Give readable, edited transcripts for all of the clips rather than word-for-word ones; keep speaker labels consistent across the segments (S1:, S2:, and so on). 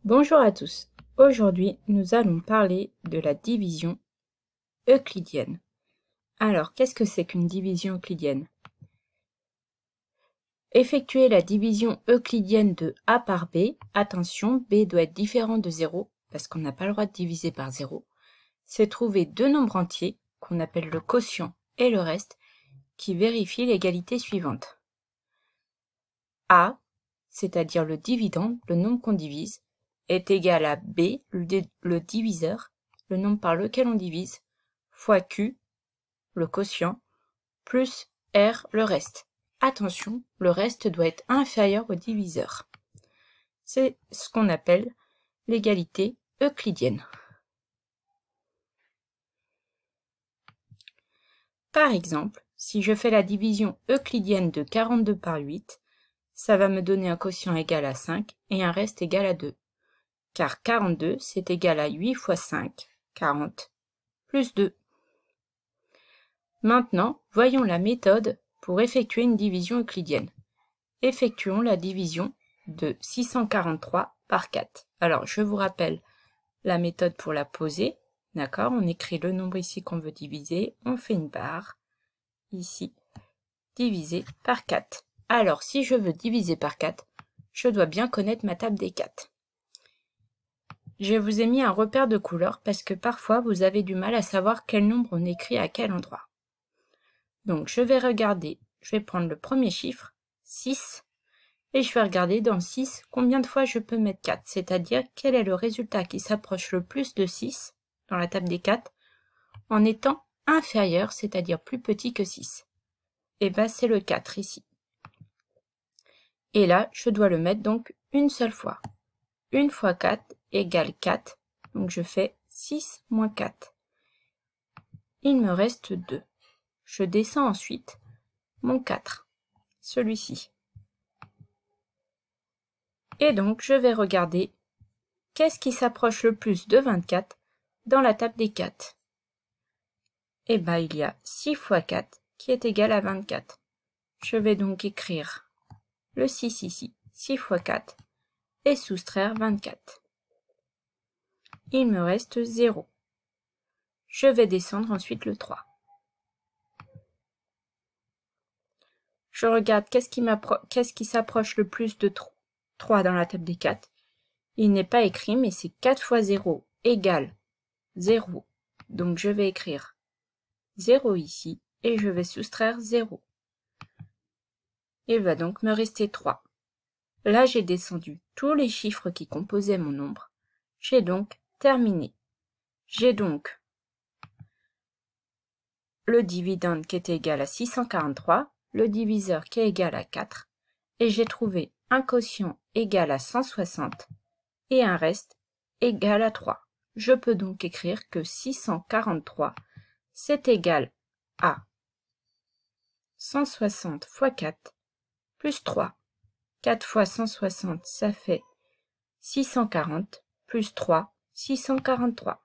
S1: Bonjour à tous. Aujourd'hui, nous allons parler de la division euclidienne. Alors, qu'est-ce que c'est qu'une division euclidienne? Effectuer la division euclidienne de A par B. Attention, B doit être différent de 0, parce qu'on n'a pas le droit de diviser par 0. C'est trouver deux nombres entiers, qu'on appelle le quotient et le reste, qui vérifient l'égalité suivante. A, c'est-à-dire le dividende, le nombre qu'on divise, est égal à B, le diviseur, le nombre par lequel on divise, fois Q, le quotient, plus R, le reste. Attention, le reste doit être inférieur au diviseur. C'est ce qu'on appelle l'égalité euclidienne. Par exemple, si je fais la division euclidienne de 42 par 8, ça va me donner un quotient égal à 5 et un reste égal à 2. Car 42, c'est égal à 8 fois 5, 40, plus 2. Maintenant, voyons la méthode pour effectuer une division euclidienne. Effectuons la division de 643 par 4. Alors, je vous rappelle la méthode pour la poser. D'accord? On écrit le nombre ici qu'on veut diviser. On fait une barre. Ici, divisé par 4. Alors, si je veux diviser par 4, je dois bien connaître ma table des 4. Je vous ai mis un repère de couleur parce que parfois vous avez du mal à savoir quel nombre on écrit à quel endroit. Donc je vais regarder, je vais prendre le premier chiffre, 6, et je vais regarder dans 6 combien de fois je peux mettre 4, c'est-à-dire quel est le résultat qui s'approche le plus de 6 dans la table des 4 en étant inférieur, c'est-à-dire plus petit que 6. Et bien c'est le 4 ici. Et là, je dois le mettre donc une seule fois. 1 fois 4 égale 4, donc je fais 6 moins 4. Il me reste 2. Je descends ensuite mon 4, celui-ci. Et donc, je vais regarder qu'est-ce qui s'approche le plus de 24 dans la table des 4. Eh bien, il y a 6 fois 4 qui est égal à 24. Je vais donc écrire le 6 ici, 6 fois 4, et soustraire 24. Il me reste 0. Je vais descendre ensuite le 3. Je regarde qu'est-ce qui s'approche le plus de 3 dans la table des 4. Il n'est pas écrit, mais c'est 4 fois 0 égale 0. Donc je vais écrire 0 ici et je vais soustraire 0. Il va donc me rester 3. Là, j'ai descendu tous les chiffres qui composaient mon nombre. J'ai donc terminé. J'ai donc le dividende qui est égal à 643, le diviseur qui est égal à 4, et j'ai trouvé un quotient égal à 160 et un reste égal à 3. Je peux donc écrire que 643, c'est égal à 160 fois 4 plus 3. 4 fois 160, ça fait 640, plus 3, 643.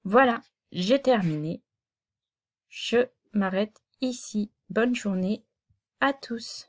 S1: Voilà, j'ai terminé. Je m'arrête ici. Bonne journée à tous.